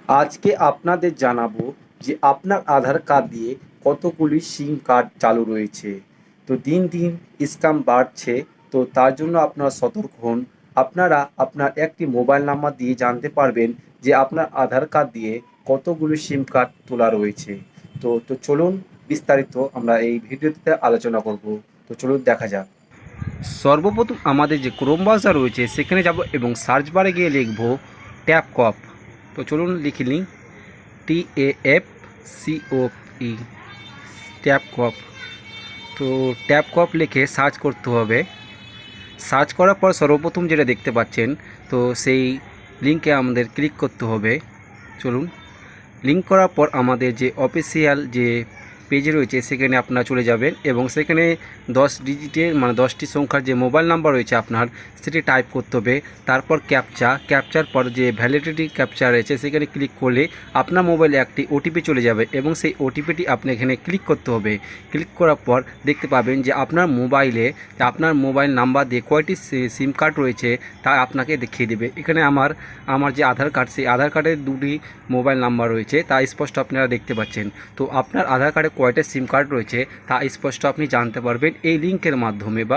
আজকে আপনাদের জানাবো যে আপনার আধার কার্ড দিয়ে কতগুলি সিম কার্ড চালু রয়েছে। তো দিন দিন স্ক্যাম বাড়ছে, তো তার জন্য আপনারা সতর্ক হন। আপনারা আপনার একটি মোবাইল নাম্বার দিয়ে জানতে পারবেন যে আপনার আধার কার্ড দিয়ে কতগুলি সিম কার্ড তোলা রয়েছে। তো চলুন বিস্তারিত আমরা এই ভিডিওতে আলোচনা করব। তো চলুন দেখা যাক। সর্বপ্রথম আমাদের যে ক্রোম ব্রাউজার রয়েছে সেখানে যাব এবং সার্চ বারে গিয়ে লিখব ট্যাপকপ। তো চলুন লিখে নিই TAFCOP, ট্যাপকপ। তো ট্যাপকপ লিখে সার্চ করতে হবে। সার্চ করার পর সর্বপ্রথম যেটা দেখতে পাচ্ছেন, তো সেই লিঙ্কে আমাদের ক্লিক করতে হবে। চলুন, লিঙ্ক করার পর আমাদের যে অফিসিয়াল যে পেজ রয়েছে সেখানে আপনারা চলে যাবেন এবং সেখানে 10 ডিজিটের মানে 10টি সংখ্যার যে মোবাইল নাম্বার রয়েছে আপনার, সেটি টাইপ করতে হবে। তারপর ক্যাপচার পর যে ভ্যালিডিটি ক্যাপচা রয়েছে সেখানে ক্লিক করলে আপনার মোবাইলে একটি ওটিপি চলে যাবে এবং সেই ওটিপিটি আপনি এখানে ক্লিক করতে হবে। ক্লিক করার পর দেখতে পাবেন যে আপনার মোবাইল নাম্বার দিয়ে কয়টি সিম কার্ড রয়েছে তা আপনাকে দেখিয়ে দেবে। এখানে আমার যে আধার কার্ড, সেই আধার কার্ডের দুটি মোবাইল নাম্বার রয়েছে তা স্পষ্ট আপনারা দেখতে পাচ্ছেন। তো আপনার আধার কার্ডে কয়টা সিম কার্ড রয়েছে তা স্পষ্ট আপনি জানতে পারবেন এই লিঙ্কের মাধ্যমে বা